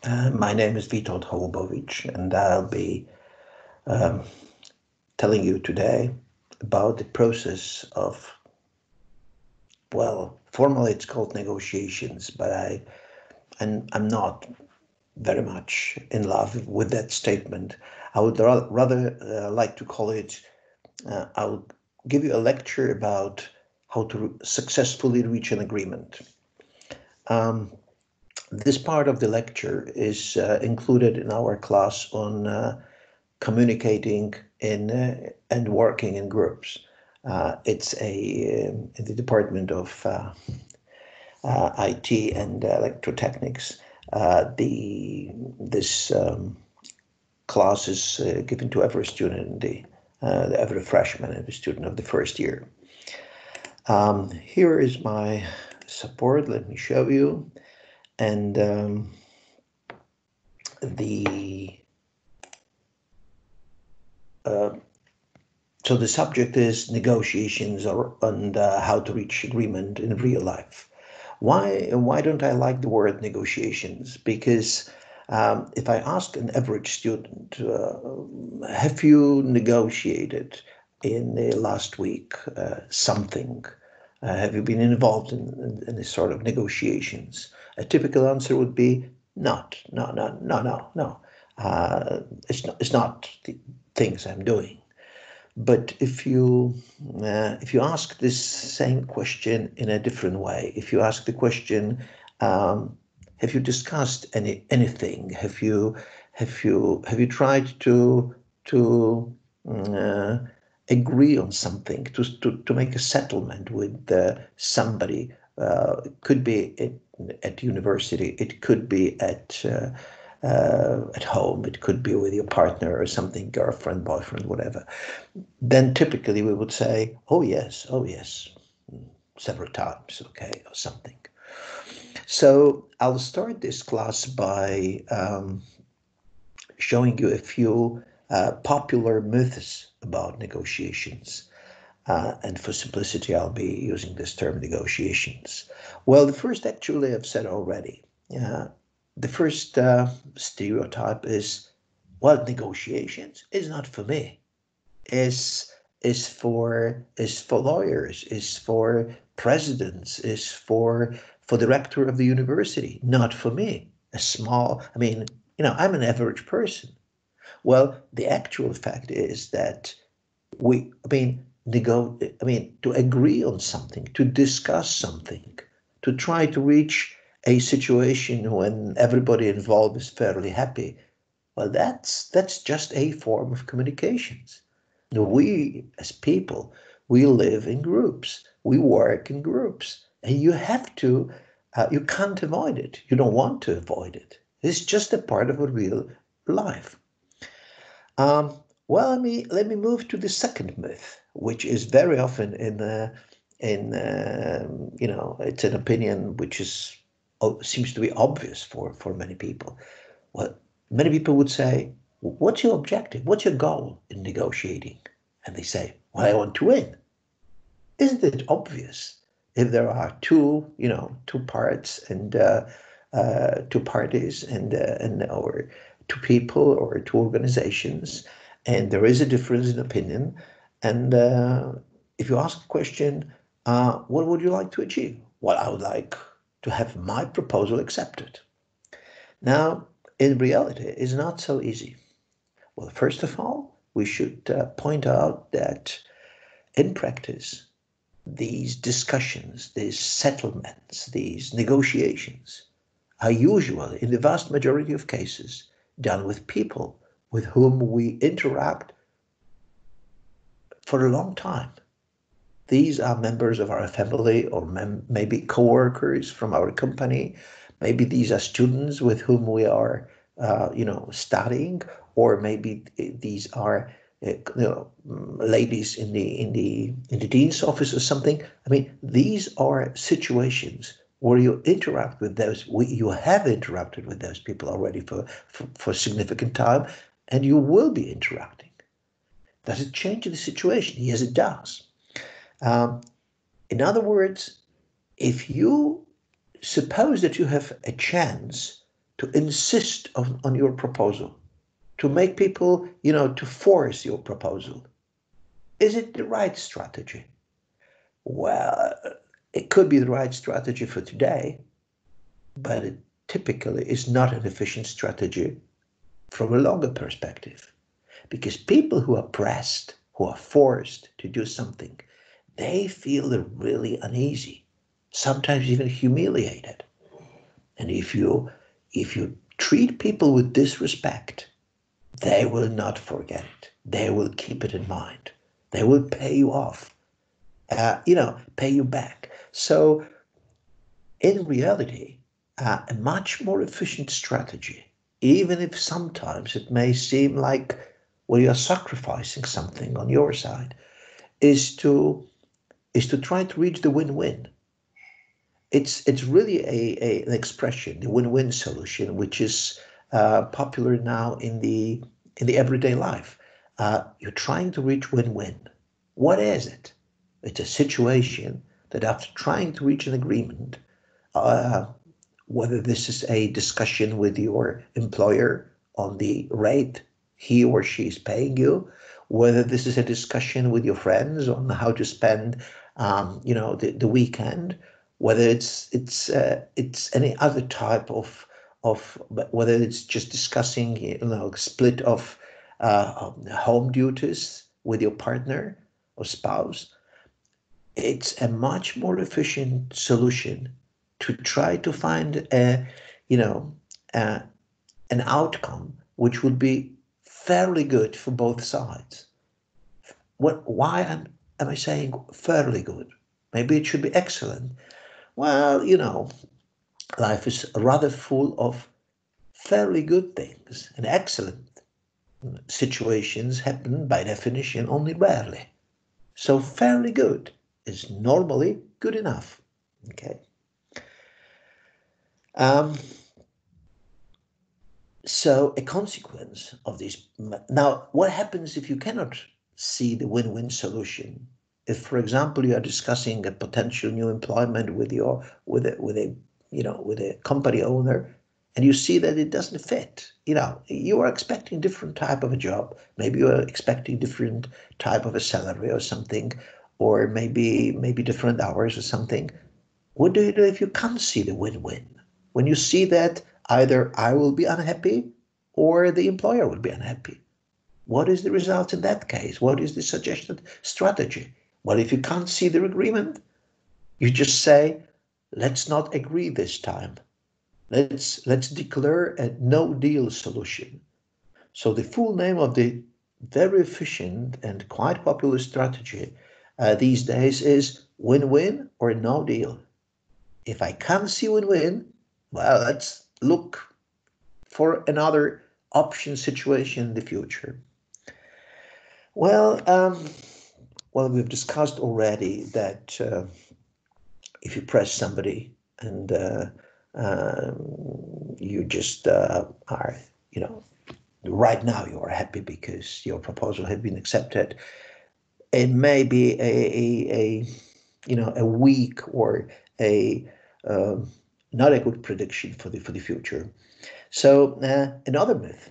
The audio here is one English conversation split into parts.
My name is Witold Hołubowicz, and I'll be um, telling you today about the process of, well, formally it's called negotiations, but I'm not very much in love with that statement. I would rather like to call it, I'll give you a lecture about how to successfully reach an agreement. This part of the lecture is included in our class on communicating in and working in groups. It's in the Department of IT and Electrotechnics. This class is given to every student in every freshman and the student of the first year. Here is my support. Let me show you. And so the subject is negotiations and how to reach agreement in real life. Why don't I like the word negotiations? Because if I ask an average student, have you negotiated in the last week something? Have you been involved in this sort of negotiations? A typical answer would be not, no, no, no, no, no. It's not the things I'm doing. But if you ask this same question in a different way, if you ask the question, have you discussed anything? Have you tried to agree on something, to make a settlement with somebody? It could be at university, it could be at home, it could be with your partner or something, girlfriend, boyfriend, whatever. Then typically we would say, oh yes, several times, okay, or something. So I'll start this class by showing you a few popular myths about negotiations. And for simplicity, I'll be using this term negotiations. Well, the first actually I've said already. The first stereotype is, well, negotiations is not for me. Is for lawyers, is for presidents, is for the rector of the university, not for me. I'm an average person. Well, the actual fact is that to agree on something, to discuss something, to try to reach a situation when everybody involved is fairly happy, well, that's just a form of communications. We, as people, we live in groups, we work in groups, and you can't avoid it. You don't want to avoid it. It's just a part of a real life. Well, let me move to the second myth, which is very often it's an opinion which seems to be obvious for many people. Well, many people would say, what's your objective? What's your goal in negotiating? And they say, well, I want to win. Isn't it obvious? If there are two parts and two parties and or two people or two organizations, and there is a difference in opinion, and if you ask a question, what would you like to achieve? Well, I would like to have my proposal accepted. Now, in reality, it's not so easy. Well, first of all, we should point out that in practice, these discussions, these settlements, these negotiations are usually, in the vast majority of cases, done with people with whom we interact for a long time. These are members of our family or maybe co-workers from our company. Maybe these are students with whom we are, studying, or maybe these are, ladies in the dean's office or something. These are situations where you interact with you have interacted with those people already for significant time, and you will be interacting. Does it change the situation? Yes, it does. In other words, if you suppose that you have a chance to insist on your proposal, to make people, to force your proposal. Is it the right strategy? Well, it could be the right strategy for today, but it typically is not an efficient strategy from a longer perspective. Because people who are pressed, who are forced to do something, they feel really uneasy, sometimes even humiliated. And if you treat people with disrespect, they will not forget it. They will keep it in mind. They will pay you off, pay you back. So in reality, a much more efficient strategy, even if sometimes it may seem like, well, you're sacrificing something on your side, is to try to reach the win-win. It's really an expression, the win-win solution, which is popular now in the everyday life. You're trying to reach win-win. What is it? It's a situation that after trying to reach an agreement, uh, whether this is a discussion with your employer on the rate he or she is paying you, whether this is a discussion with your friends on how to spend, the weekend, whether it's any other type of whether it's just discussing, split of home duties with your partner or spouse. It's a much more efficient solution to try to find you know, uh, an outcome which would be fairly good for both sides. Why am I saying fairly good? Maybe it should be excellent. Well, life is rather full of fairly good things, and excellent situations happen by definition only rarely. So fairly good is normally good enough. Okay. Um, so a consequence of this. Now, what happens if you cannot see the win-win solution? If, for example, you are discussing a potential new employment with a company owner, and you see that it doesn't fit. You are expecting different type of a job. Maybe you are expecting different type of a salary or something, or maybe different hours or something. What do you do if you can't see the win-win? When you see that either I will be unhappy or the employer will be unhappy. What is the result in that case? What is the suggested strategy? Well, if you can't see the agreement, you just say, let's not agree this time. Let's declare a no deal solution. So the full name of the very efficient and quite popular strategy these days is win-win or no deal. If I can't see win-win, well, let's look for another option situation in the future. Well, we've discussed already that if you press somebody and you just are, right now you are happy because your proposal had been accepted, it may be a weak or a not a good prediction for the future. So another myth.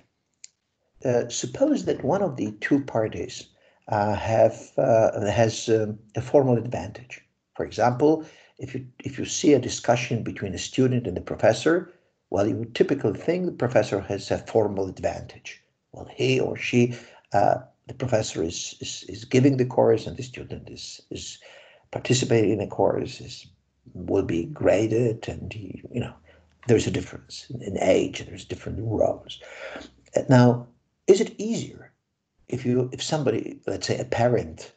Suppose that one of the two parties has a formal advantage. For example, if you see a discussion between a student and the professor, well, you would typically think the professor has a formal advantage. Well, he or she, the professor is giving the course, and the student is participating in the course, will be graded, and there's a difference in age, there's different roles. Now, is it easier if somebody, let's say a parent,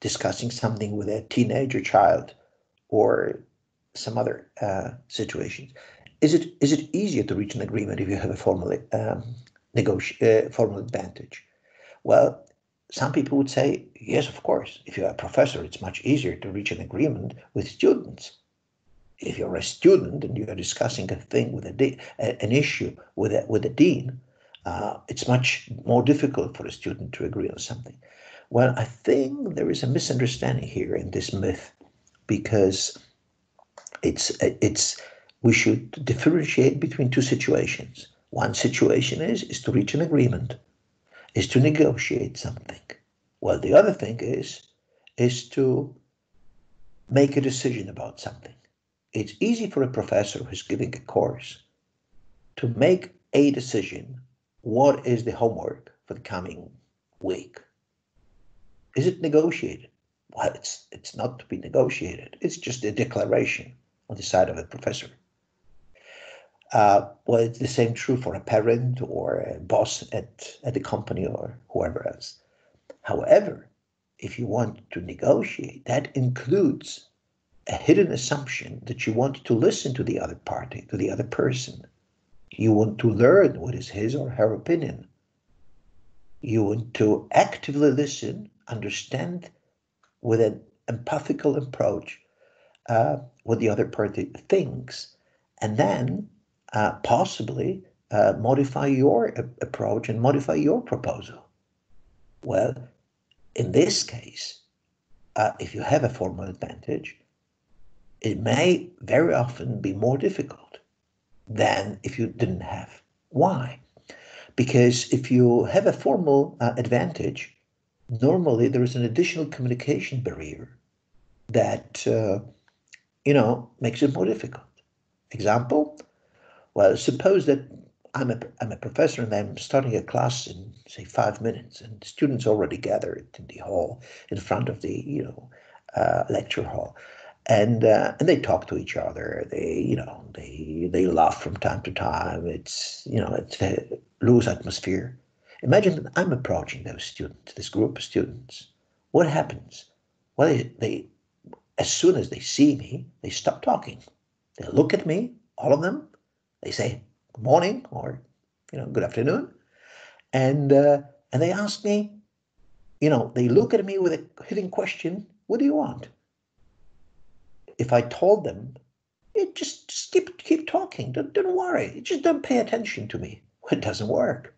discussing something with a teenager child or some other situations, is it easier to reach an agreement if you have a formal formal advantage? Well, some people would say yes, of course. If you're a professor, it's much easier to reach an agreement with students. If you're a student and you are discussing a thing with an issue with a dean, it's much more difficult for a student to agree on something. Well, I think there is a misunderstanding here in this myth, because it's we should differentiate between two situations. One situation is to reach an agreement, is to negotiate something. Well, the other thing is to make a decision about something. It's easy for a professor who's giving a course to make a decision. What is the homework for the coming week? Is it negotiated? Well, it's not to be negotiated. It's just a declaration on the side of the professor. Well, it's the same true for a parent or a boss at the company or whoever else. However, if you want to negotiate, that includes a hidden assumption that you want to listen to the other party, to the other person. You want to learn what is his or her opinion. You want to actively listen, understand with an empathical approach what the other party thinks, and then possibly modify your approach and modify your proposal. Well, in this case, if you have a formal advantage, it may very often be more difficult than if you didn't have. Why? Because if you have a formal advantage, normally there is an additional communication barrier that makes it more difficult. Example, well, suppose that I'm a professor and I'm starting a class in, say, 5 minutes, and students already gathered in the hall in front of the lecture hall, and they talk to each other. They laugh from time to time. It's a loose atmosphere. Imagine that I'm approaching those students, this group of students. What happens? Well, they as soon as they see me, they stop talking. They look at me, all of them. They say good morning or good afternoon, and they ask me. They look at me with a hidden question. What do you want? If I told them, just keep talking. Don't worry. Just don't pay attention to me. Well, it doesn't work.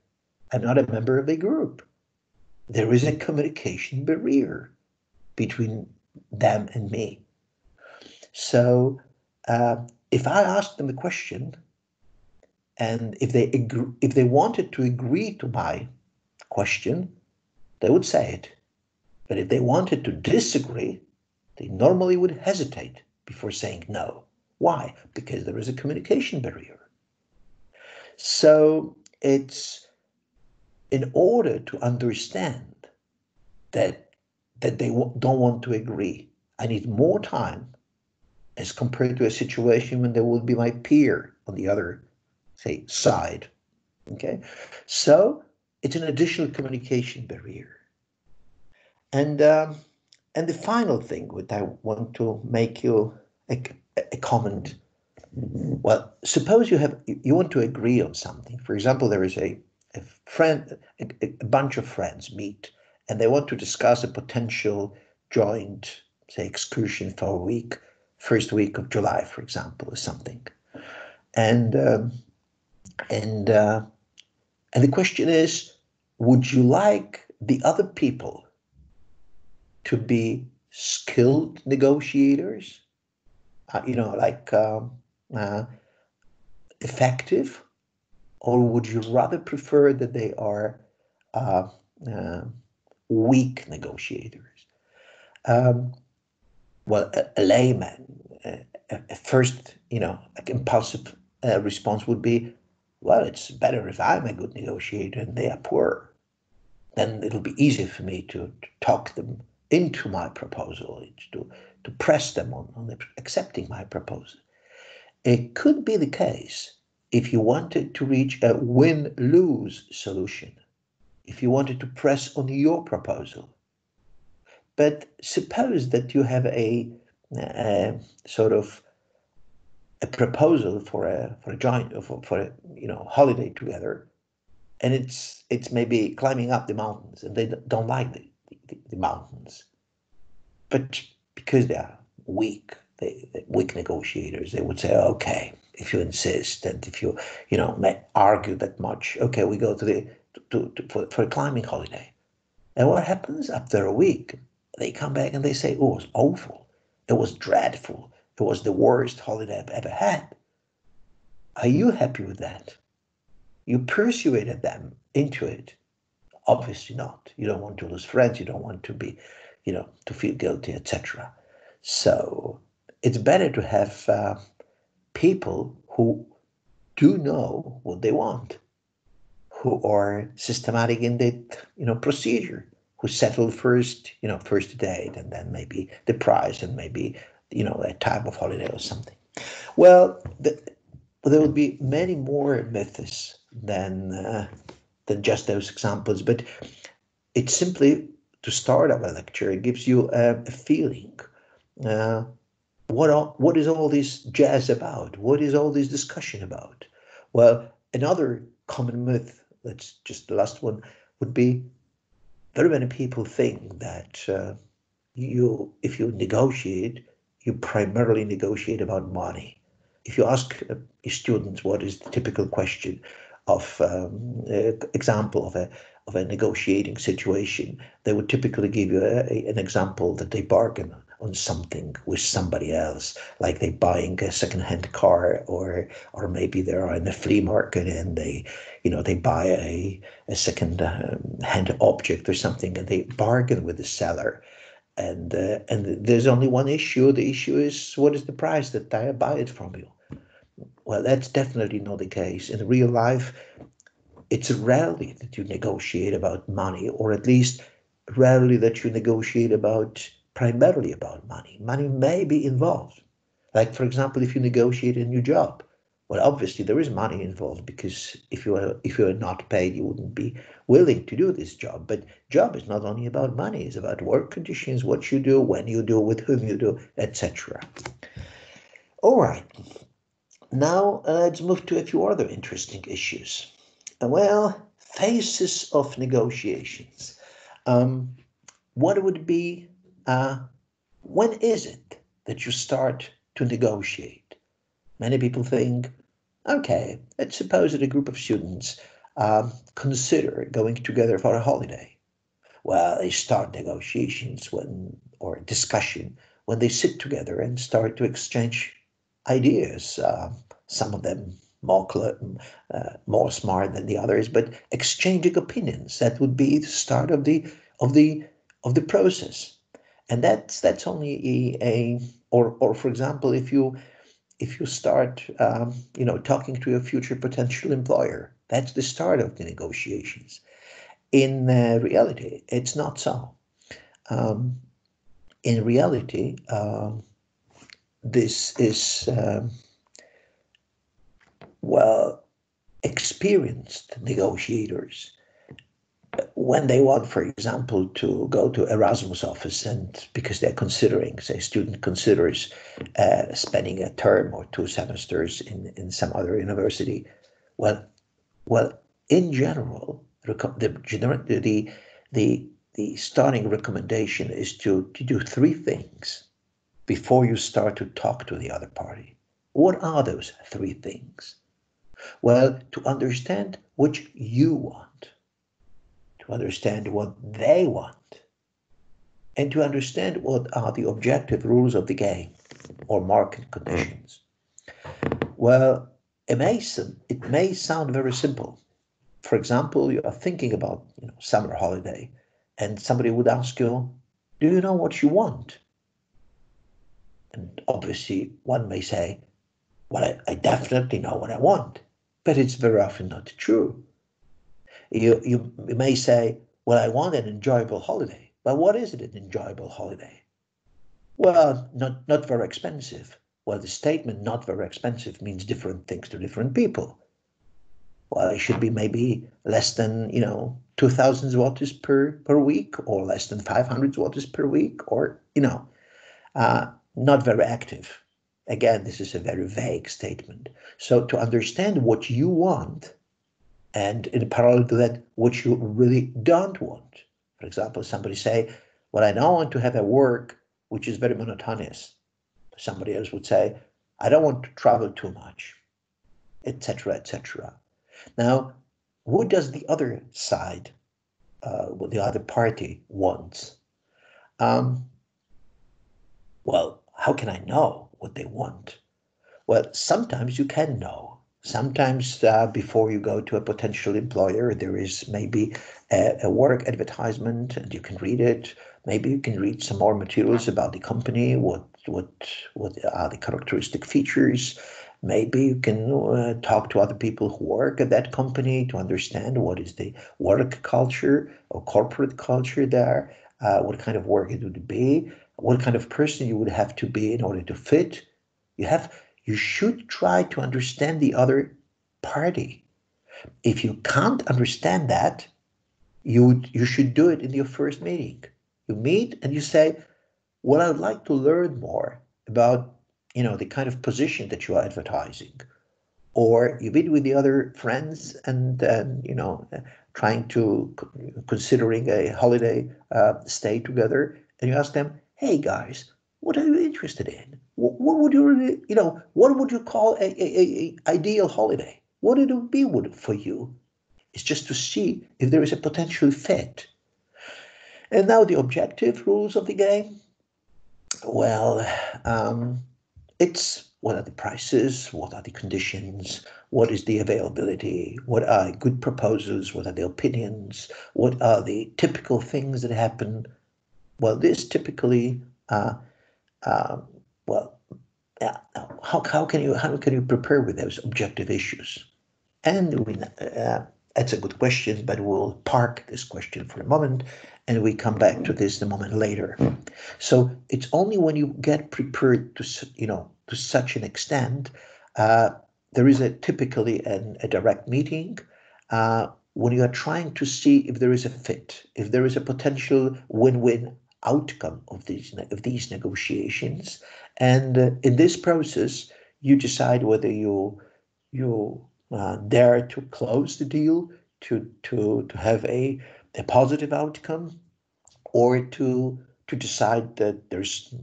I'm not a member of a group. There is a communication barrier between them and me. So if I ask them a question, and if they wanted to agree to my question, they would say it. But if they wanted to disagree, they normally would hesitate before saying no. Why? Because there is a communication barrier. So it's in order to understand that they don't want to agree, I need more time as compared to a situation when there will be my peer on the other, say, side. Okay, so it's an additional communication barrier. And the final thing which I want to make you a comment. Well, suppose you want to agree on something. For example, there is a bunch of friends meet, and they want to discuss a potential joint, say, excursion for a week, first week of July, for example, or something. And the question is, would you like the other people to be skilled negotiators, effective, or would you rather prefer that they are weak negotiators? Well, a layman, a first, impulsive response would be, well, it's better if I'm a good negotiator and they are poor. Then it'll be easier for me to talk them into my proposal, to press them on accepting my proposal. It could be the case if you wanted to reach a win-lose solution, if you wanted to press on your proposal. But suppose that you have a sort of a proposal for a joint for a holiday together, and it's maybe climbing up the mountains, and they don't like the mountains, but because they are weak, weak negotiators, they would say, okay, if you insist, and if you may argue that much, okay, we go for a climbing holiday. And what happens after a week? They come back and they say, oh, it was awful, it was dreadful, it was the worst holiday I've ever had. Are you happy with that? You persuaded them into it. Obviously not. You don't want to lose friends. You don't want to be, to feel guilty, etc. So it's better to have people who do know what they want, who are systematic in the procedure, who settle first, first date, and then maybe the price, and maybe a type of holiday or something. Well, there would be many more methods than just those examples, but it's simply to start our lecture. It gives you a feeling. Uh, what is all this jazz about? What is all this discussion about? Well, another common myth, that's just the last one, would be very many people think that if you negotiate, you primarily negotiate about money. If you ask students what is the typical question of example of a negotiating situation, they would typically give you an example that they bargain on something with somebody else, like they buying a second-hand car, or maybe they're in a flea market and they buy a second-hand object or something, and they bargain with the seller. And there's only one issue. The issue is, what is the price that I buy it from you? Well, that's definitely not the case. In real life, it's rarely that you negotiate about money, or at least rarely that you negotiate primarily about money. Money may be involved. Like, for example, if you negotiate a new job, well, obviously there is money involved, because if you are not paid, you wouldn't be willing to do this job. But job is not only about money; it's about work conditions, what you do, when you do, with whom you do, etc. All right, now let's move to a few other interesting issues. Well, phases of negotiations. Um, what would be, when is it that you start to negotiate? Many people think, okay, let's suppose that a group of students consider going together for a holiday. Well, they start negotiations or discussion when they sit together and start to exchange ideas. Some of them more smart than the others, but exchanging opinions. That would be the start of the of the process, and that's only or for example, if you start talking to your future potential employer, that's the start of the negotiations. In reality, it's not so. Um, in reality, this is well, experienced negotiators, when they want, for example, to go to Erasmus office, and because they're considering, say, student considers spending a term or 2 semesters in some other university. Well, well, in general, the starting recommendation is to do three things before you start to talk to the other party. What are those three things? Well, to understand what you want, to understand what they want, and to understand what are the objective rules of the game or market conditions. Well, it may sound very simple. For example, you are thinking about summer holiday, and somebody would ask you, "Do you know what you want?" And obviously, one may say, "Well, I definitely know what I want," but it's very often not true. You may say, "Well, I want an enjoyable holiday." But what is it, an enjoyable holiday? Well, not very expensive. Well, the statement "not very expensive" means different things to different people. Well, it should be maybe less than 2,000 zlotys per week, or less than 500 zlotys per week, or not very active. Again, this is a very vague statement. So to understand what you want, and in parallel to that, what you really don't want. For example, somebody say, "Well, I don't want to have a work which is very monotonous." Somebody else would say, "I don't want to travel too much," etc., etc. Now, what does the other side, what the other party wants? Um, well, how can I know what they want? Well, sometimes you can know. Sometimes before you go to a potential employer, there is maybe a work advertisement and you can read it. Maybe you can read some more materials about the company, what are the characteristic features. Maybe you can talk to other people who work at that company to understand what is the work culture or corporate culture there, what kind of work it would be, what kind of person you would have to be in order to fit. You have you should try to understand the other party. If you can't understand that, you should do it in your first meeting. You meet and you say, well, I would like to learn more about the kind of position that you are advertising. Or you meet with the other friends and trying to considering a holiday stay together, and you ask them, hey guys, what are you interested in? What would you really, what would you call a ideal holiday? What would it be for you? It's just to see if there is a potential fit. And now the objective rules of the game. Well, it's what are the prices, what are the conditions, what is the availability, what are good proposals, what are the opinions, what are the typical things that happen. Well, this typically, well, yeah, how can you prepare with those objective issues? And that's a good question, but we'll park this question for a moment, and we come back to this a moment later. So it's only when you get prepared to such an extent, there is typically a direct meeting when you are trying to see if there is a fit, if there is a potential win-win outcome of these negotiations, and in this process, you decide whether you dare to close the deal, to have a positive outcome, or to decide that there's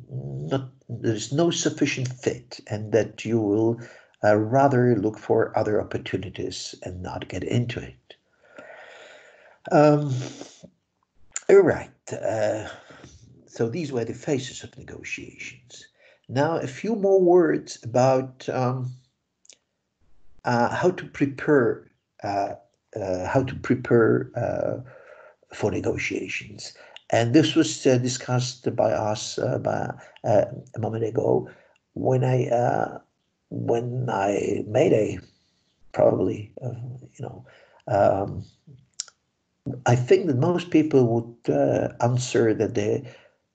no sufficient fit and that you will rather look for other opportunities and not get into it. All right. So these were the phases of negotiations. Now a few more words about how to prepare for negotiations. And this was discussed by us a moment ago when I made a probably I think that most people would answer that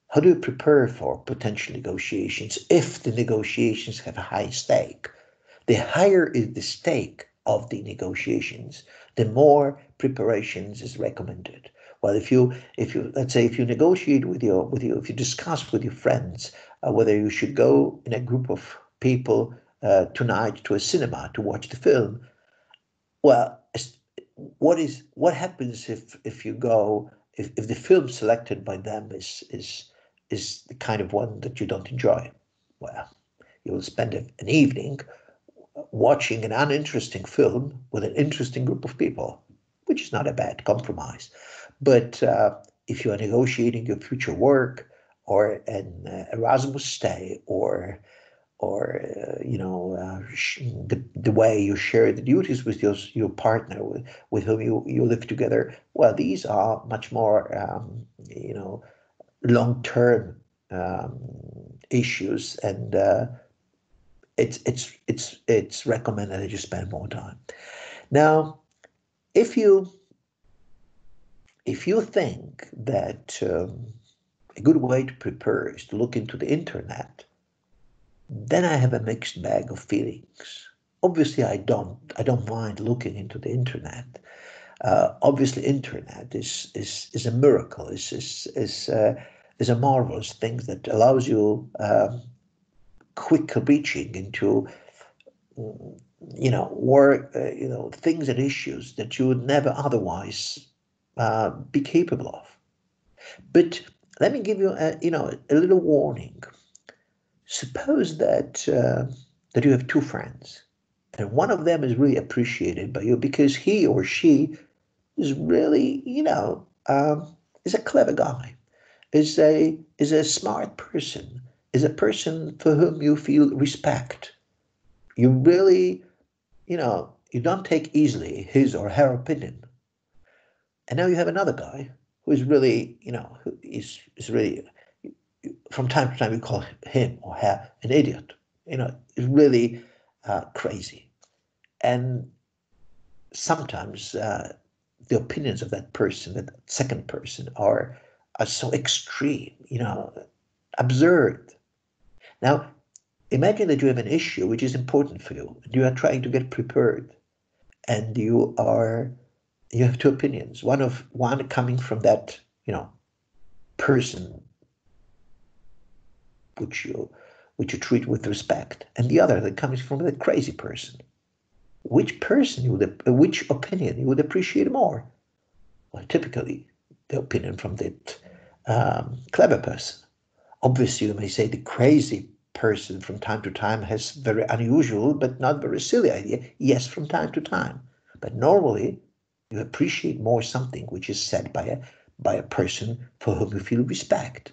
how do you prepare for potential negotiations if the negotiations have a high stake? The higher is the stake of the negotiations, the more preparations is recommended. Well, if you let's say if you negotiate if you discuss with your friends whether you should go in a group of people tonight to a cinema to watch the film, well, what happens if you go if the film selected by them is the kind of one that you don't enjoy? Well, you'll spend an evening watching an uninteresting film with an interesting group of people, which is not a bad compromise. But if you are negotiating your future work or an Erasmus stay or the way you share the duties with your partner with whom you live together, well, these are much more long-term issues, and it's recommended that you spend more time. Now, if you think that a good way to prepare is to look into the internet, then I have a mixed bag of feelings. Obviously, I don't mind looking into the internet. Obviously, internet is a miracle. Is a marvelous thing that allows you quick reaching into things and issues that you would never otherwise be capable of. But let me give you a little warning. Suppose that you have two friends, and one of them is really appreciated by you because he or she is really is a clever guy, is a smart person, is a person for whom you feel respect. You really you don't take easily his or her opinion. And now you have another guy who is really, who is really, from time to time we call him or her an idiot. Is really crazy. And sometimes the opinions of that person, that second person, are so extreme, absurd. Now, imagine that you have an issue which is important for you, and you are trying to get prepared, and you have two opinions. One coming from that, person which you treat with respect, and the other that comes from the crazy person. Which opinion you would appreciate more? Well, typically the opinion from that clever person. Obviously, you may say the crazy person from time to time has very unusual but not very silly idea. Yes, from time to time. But normally, you appreciate more something which is said by a person for whom you feel respect.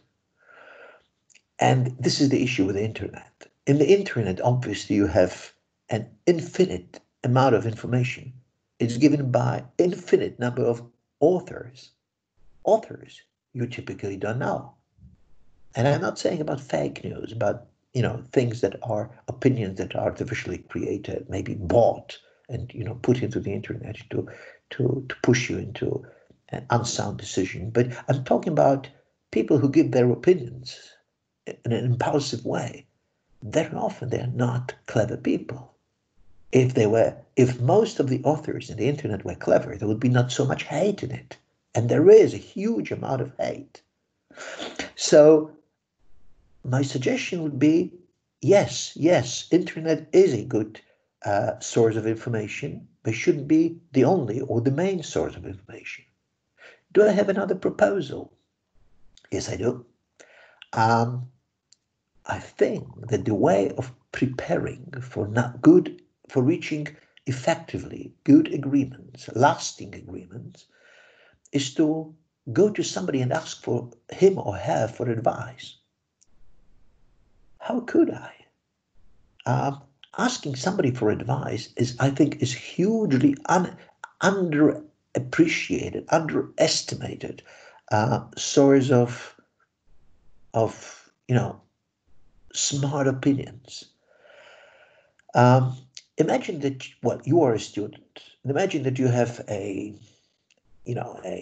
And this is the issue with the internet. In the internet, obviously, you have an infinite amount of information. It's given by infinite number of authors. Authors you typically don't know. And I'm not saying about fake news, about things that are opinions that are artificially created, maybe bought and put into the internet to push you into an unsound decision. But I'm talking about people who give their opinions in an impulsive way. Very often they're not clever people. If most of the authors in the internet were clever, there would be not so much hate in it. And there is a huge amount of hate. So my suggestion would be, yes, internet is a good source of information, but shouldn't be the only or the main source of information. Do I have another proposal? Yes, I do. I think that the way of preparing for reaching effectively good agreements, lasting agreements, is to go to somebody and ask for him or her for advice. How could I? Asking somebody for advice I think, is hugely underappreciated, underestimated source of smart opinions. Imagine that you are a student. Imagine that you have a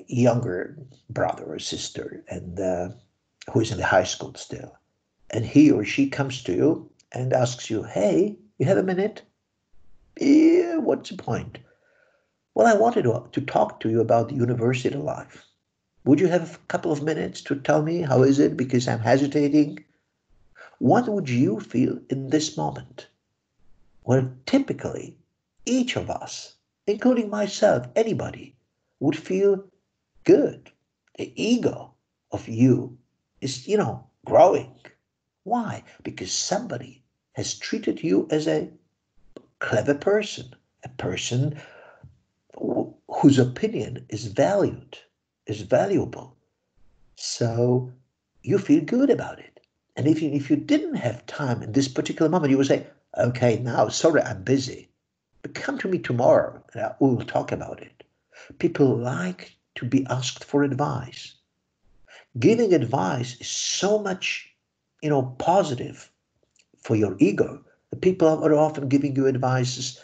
younger brother or sister, and who is in the high school still, and he or she comes to you and asks you, "Hey, you have a minute?" Yeah, what's the point? Well, I wanted to talk to you about the university life. Would you have a couple of minutes to tell me how is it? Because I'm hesitating. What would you feel in this moment? Well, typically, each of us, including myself, anybody, would feel good. The ego of you is, growing. Why? Because somebody has treated you as a clever person, a person whose opinion is valued, is valuable. So you feel good about it. And if you didn't have time in this particular moment, you would say, okay, now, sorry, I'm busy, but come to me tomorrow and we will talk about it. People like to be asked for advice. Giving advice is so much, positive for your ego. The people are often giving you advices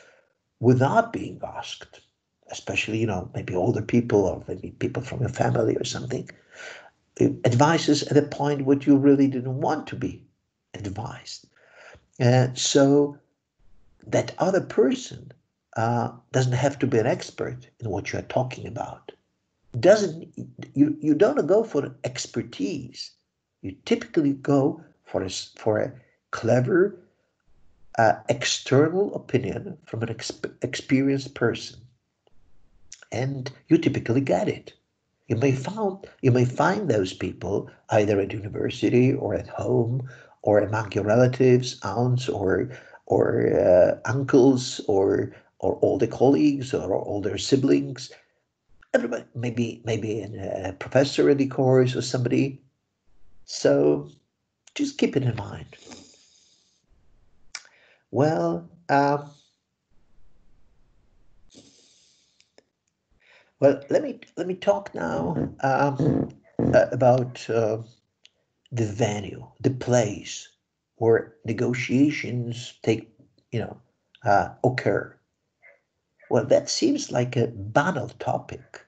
without being asked, especially, maybe older people or maybe people from your family or something. Advices at a point where you really didn't want to be advised. So that other person doesn't have to be an expert in what you're talking about. Doesn't you don't go for expertise. You typically go for a clever external opinion from an experienced person, and you typically get it. You may find those people either at university or at home or among your relatives, aunts or uncles or older colleagues or older siblings. Everybody, maybe a professor in the course or somebody. So just keep it in mind. Well, Well, let me talk now about the venue, the place where negotiations occur. Well, that seems like a banal topic.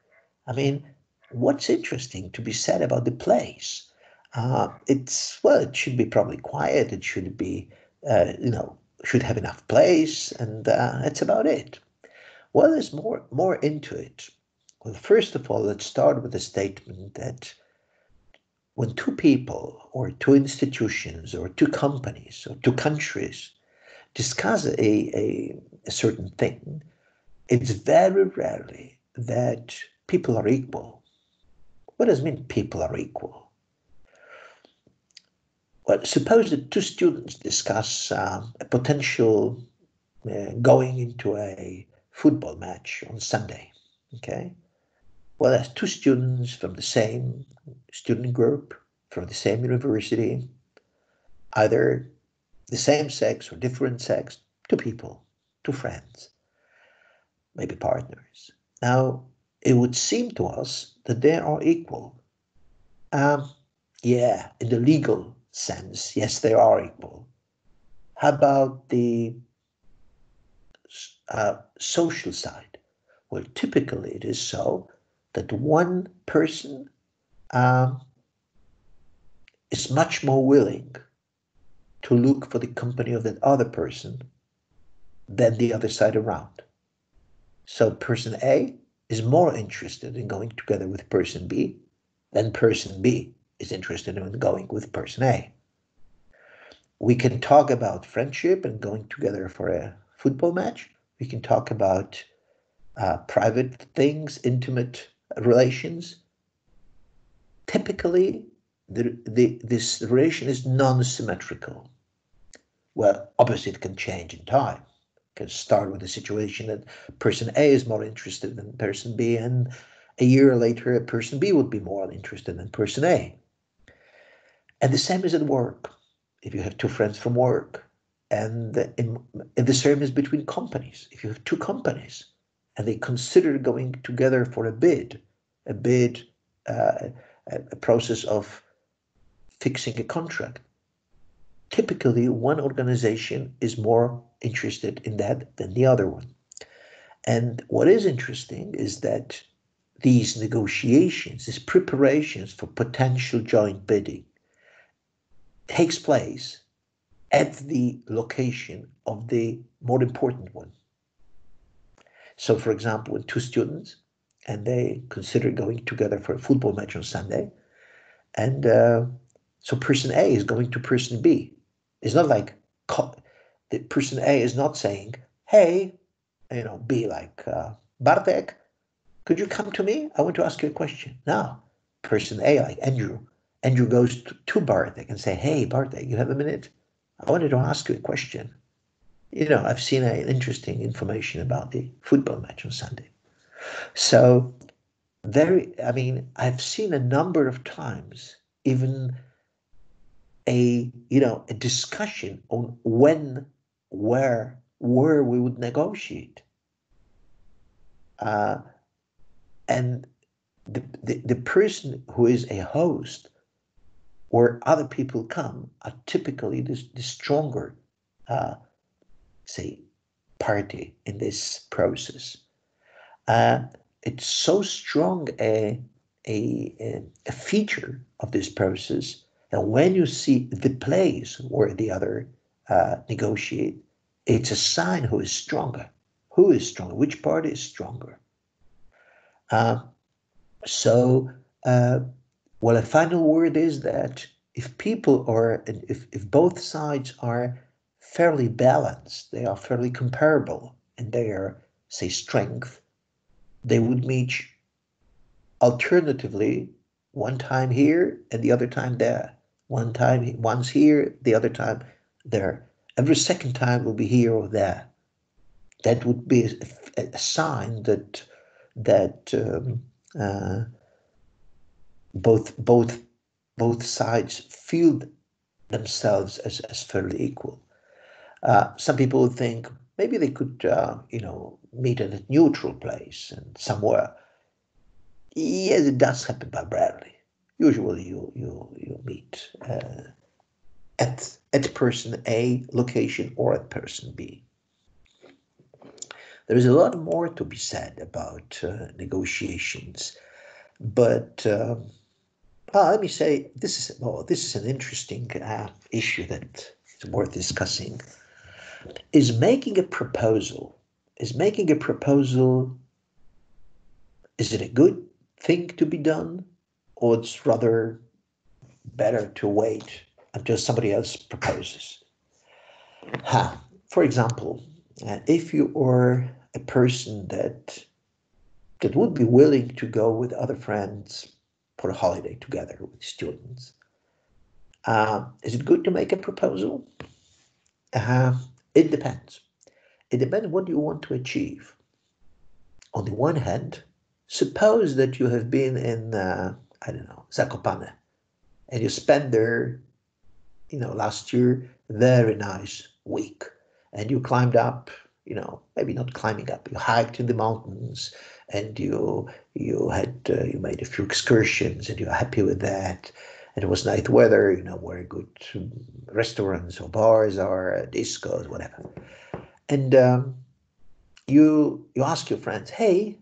I mean, what's interesting to be said about the place? It should be probably quiet. It should be, should have enough place, and that's about it. Well, there's more into it. Well, first of all, let's start with the statement that when two people or two institutions or two companies or two countries discuss a certain thing, it's very rarely that people are equal. What does it mean people are equal? Well, suppose that two students discuss a potential going into a football match on Sunday. Okay. Well, there's two students from the same student group, from the same university, either the same sex or different sex, two people, two friends, maybe partners. Now, it would seem to us that they are equal. Um, yeah, in the legal sense, yes, they are equal. How about the social side? Well, typically it is so that one person um, is much more willing to look for the company of that other person than the other side around. So person A is more interested in going together with person B than person B is interested in going with person A. We can talk about friendship and going together for a football match. We can talk about private things, intimate relations. Typically, this relation is non-symmetrical. Well, obviously it can change in time. It can start with a situation that person A is more interested than person B, and a year later, person B would be more interested than person A. And the same is at work. If you have two friends from work, and the same is between companies. If you have two companies and they consider going together for a bid, uh, a process of fixing a contract, typically one organization is more interested in that than the other one. And what is interesting is that these negotiations, these preparations for potential joint bidding takes place at the location of the more important one. So, for example, with two students and they consider going together for a football match on Sunday, and so person A is going to person B. It's not like the person A is not saying, "Hey, B like Bartek, could you come to me? I want to ask you a question." No, person A like Andrew. Andrew goes to Bartek and say, "Hey, Bartek, you have a minute? I wanted to ask you a question. I've seen an interesting information about the football match on Sunday." So I've seen a number of times even a discussion on when, where we would negotiate. And the person who is a host where other people come are typically the stronger, say, party in this process. It's so strong a feature of this process that when you see the place where the other negotiate, it's a sign who is stronger. Who is stronger? Which party is stronger? Uh, so, well, a final word is that if people are, if both sides are fairly balanced, they are fairly comparable in their, say, strength, they would meet alternatively one time here and the other time there. Once here, the other time there. Every second time will be here or there. That would be a sign that uh, both sides feel themselves as fairly equal. Some people would think maybe they could meet at a neutral place and somewhere. Yes, it does happen, but rarely. Usually, you meet at person A location or at person B. There is a lot more to be said about negotiations, but let me say this is an interesting issue that is worth discussing. Is making a proposal is making a proposal is it a good thing to be done, or it's rather better to wait until somebody else proposes? For example, if you are a person that would be willing to go with other friends for a holiday together with students, is it good to make a proposal? Uh, it depends. It depends what you want to achieve. On the one hand, suppose that you have been in, I don't know, Zakopane, and you spent there, last year, very nice week, and you climbed up, maybe not climbing up, you hiked in the mountains, and you made a few excursions, and you're happy with that, and it was nice weather, where good restaurants or bars or discos, whatever, and you ask your friends, hey,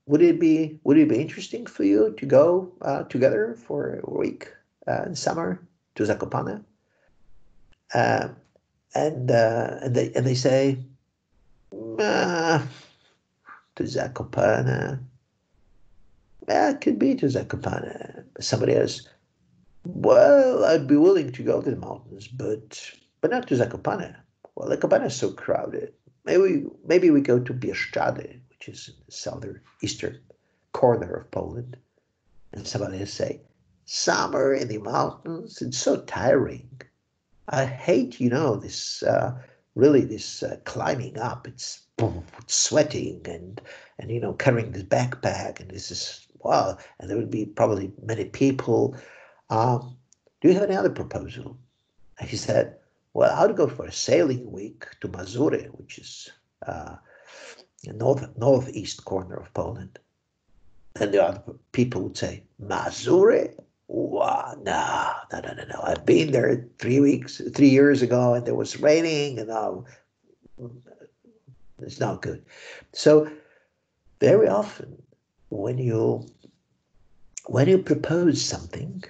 would it be interesting for you to go together for a week in summer to Zakopane? Uh, and they say, uh, to Zakopane. Yeah, it could be to Zakopane. Somebody else, well, I'd be willing to go to the mountains, but not to Zakopane. Well, Zakopane is so crowded. Maybe we go to Bieszczady, which is in the eastern corner of Poland. And somebody else say, summer in the mountains, it's so tiring. I hate, this really this climbing up. It's sweating and carrying this backpack, and this is wow. And there would be probably many people. Do you have any other proposal? And he said, well, I would go for a sailing week to Mazury, which is the northeast corner of Poland. And the other people would say, Mazury? Wow, no. I've been there 3 years ago, and it was raining, and now it's not good. So very often when you propose something,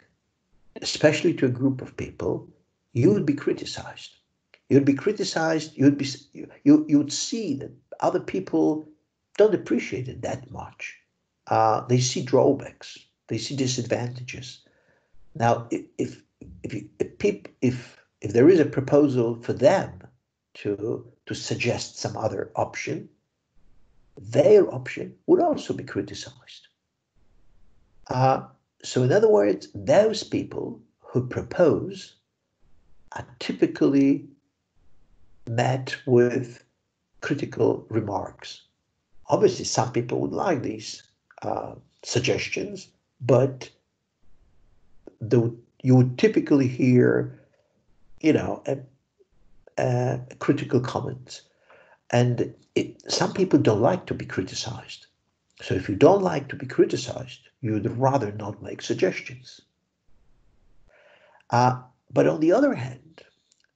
especially to a group of people, you would be criticized. You'd be criticized. You would see that other people don't appreciate it that much. They see drawbacks. They see disadvantages. Now, if there is a proposal for them to suggest some other option, their option would also be criticized. So in other words, those people who propose are typically met with critical remarks. Obviously, some people would like these suggestions, but you would typically hear, a critical comment. And some people don't like to be criticized. So if you don't like to be criticized, you'd rather not make suggestions. But on the other hand,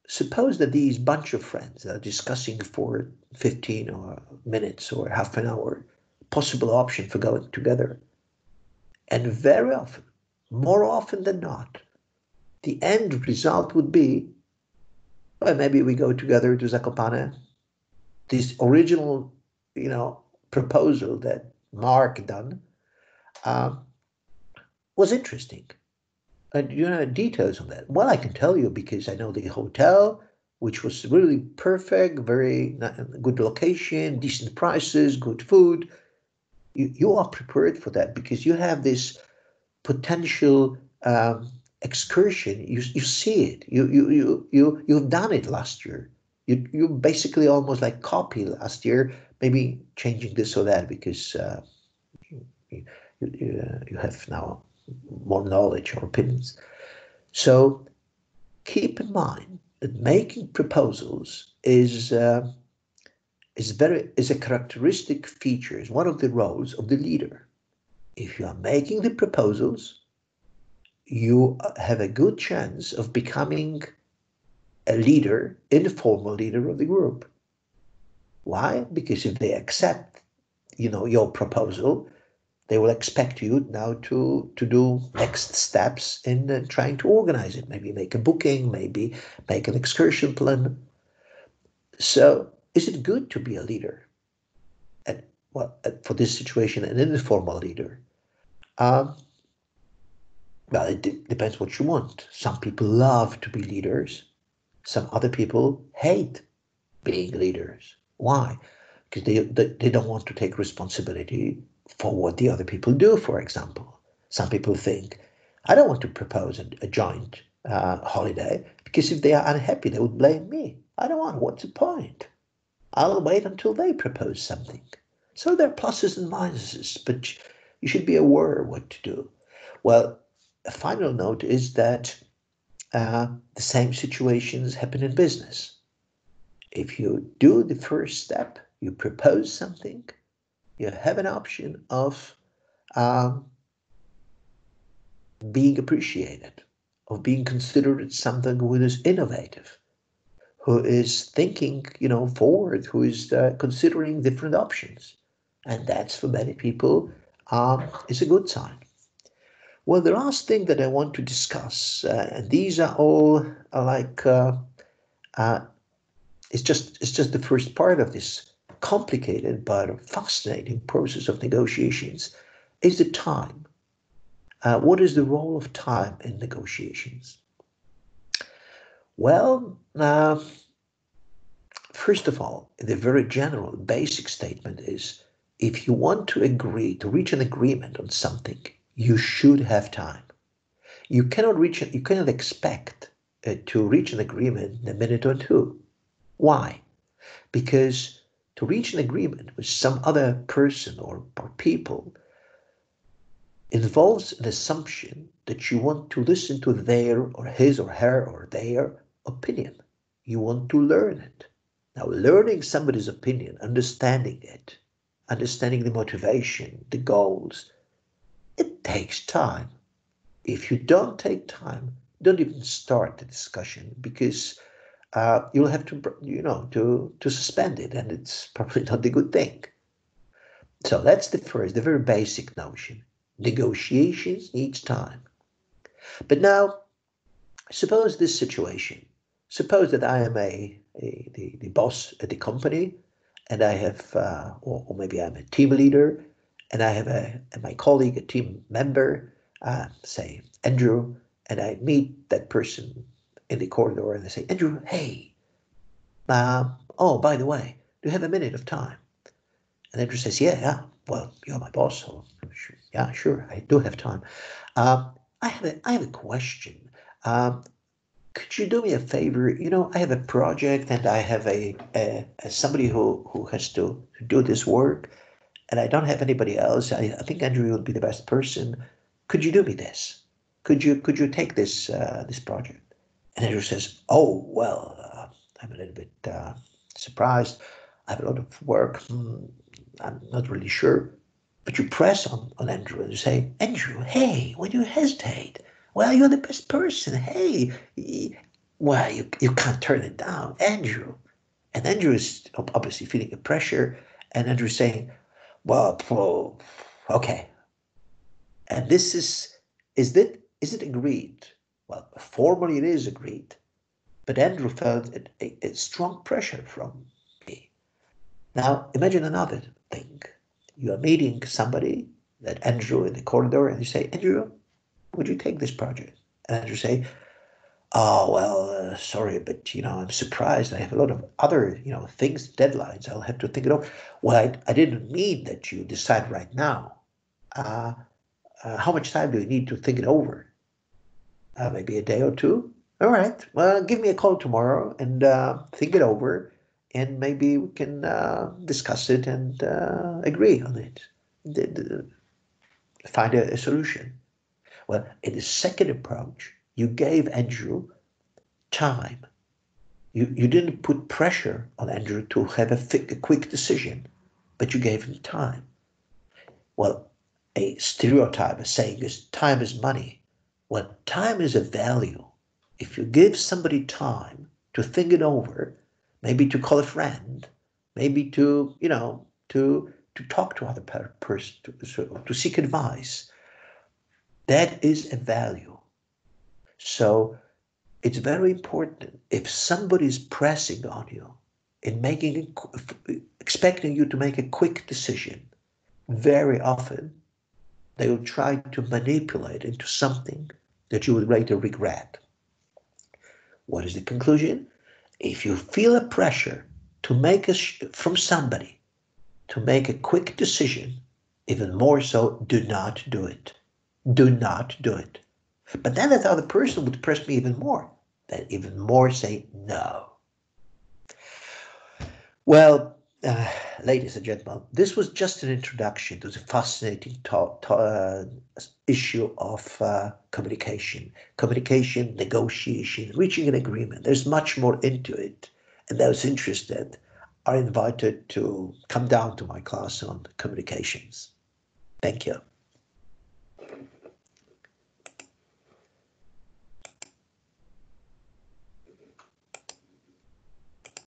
suppose that these bunch of friends are discussing for 15 or minutes or half an hour possible option for going together. And very often, more often than not, the end result would be, well, maybe we go together to Zakopane. This original, proposal that Mark done was interesting. And details on that. Well, I can tell you because I know the hotel, which was really perfect, very good location, decent prices, good food. You are prepared for that because you have this potential excursion. You see it. You've done it last year. You basically almost like copy last year, maybe changing this or that because you have now more knowledge or opinions. So keep in mind that making proposals is a characteristic feature, is one of the roles of the leader. If you are making the proposals, you have a good chance of becoming a leader, informal leader of the group. Why? Because if they accept, your proposal, they will expect you now to do next steps in trying to organize it. Maybe make a booking, maybe make an excursion plan. So is it good to be a leader? And for this situation, an informal leader. Um, well, it depends what you want. Some people love to be leaders. Some other people hate being leaders. Why? Because they don't want to take responsibility for what the other people do, for example. Some people think, I don't want to propose a joint holiday because if they are unhappy, they would blame me. I don't want, what's the point? I'll wait until they propose something. So there are pluses and minuses, but you should be aware what to do. Well, a final note is that the same situations happen in business. If you do the first step, you propose something, you have an option of um, being appreciated, of being considered as something who is innovative, who is thinking, forward, who is considering different options. And that's for many people is a good sign. Well, the last thing that I want to discuss, and these are all like uh, it's just the first part of this complicated but fascinating process of negotiations, is the time. What is the role of time in negotiations? Well, first of all, the very general basic statement is if you want to agree, to reach an agreement on something, you should have time. You cannot expect to reach an agreement in a minute or two. Why? Because to reach an agreement with some other person or people involves an assumption that you want to listen to their or his or her or their opinion. You want to learn it. Now, learning somebody's opinion, understanding it, understanding the motivation, the goals, it takes time. If you don't take time, don't even start the discussion because you'll have to suspend it, and it's probably not a good thing. So that's the very basic notion. Negotiations needs time. But now, suppose this situation. Suppose that I am the boss at the company, and I have, or maybe I'm a team leader, and I have my colleague, a team member, say Andrew, and I meet that person in the corridor, and I say, Andrew, hey, oh, by the way, do you have a minute of time? And Andrew says, yeah, well, you're my boss, so yeah, sure, I do have time. Um, I have a question. Um, could you do me a favor? I have a project and I have a somebody who has to do this work, and I don't have anybody else. I think Andrew would be the best person. Could you do me this? Could you take this project? And Andrew says, oh well, I'm a little bit surprised. I have a lot of work. I'm not really sure. But you press on Andrew and you say, Andrew, hey, when you hesitate, well, you're the best person. Hey, well, you can't turn it down, Andrew. And Andrew is obviously feeling the pressure. And Andrew's saying, well, okay. And is it agreed? Well, formally it is agreed. But Andrew felt a strong pressure from me. Now, imagine another thing. You are meeting somebody, that Andrew, in the corridor, and you say, Andrew, would you take this project? And Andrew say, oh, well, sorry, but, I'm surprised. I have a lot of other, things, deadlines. I'll have to think it over. Well, I didn't mean that you decide right now. Uh, how much time do you need to think it over? Maybe a day or two? All right. Well, give me a call tomorrow and think it over, and maybe we can discuss it and agree on it. Find a solution. Well, in the second approach, you gave Andrew time. You didn't put pressure on Andrew to have a quick decision, but you gave him time. Well, a stereotype, a saying is time is money. Well, time is a value. If you give somebody time to think it over, maybe to call a friend, maybe to, to talk to other person, to seek advice, that is a value. So it's very important if somebody is pressing on you and expecting you to make a quick decision, very often they will try to manipulate into something that you would later regret. What is the conclusion? If you feel a pressure to make from somebody to make a quick decision, even more so, do not do it. Do not do it. But then that other person would press me even more. Then even more say no. Well, ladies and gentlemen, this was just an introduction to the fascinating issue of communication, negotiation, reaching an agreement. There's much more into it. And those interested are invited to come down to my class on communications. Thank you.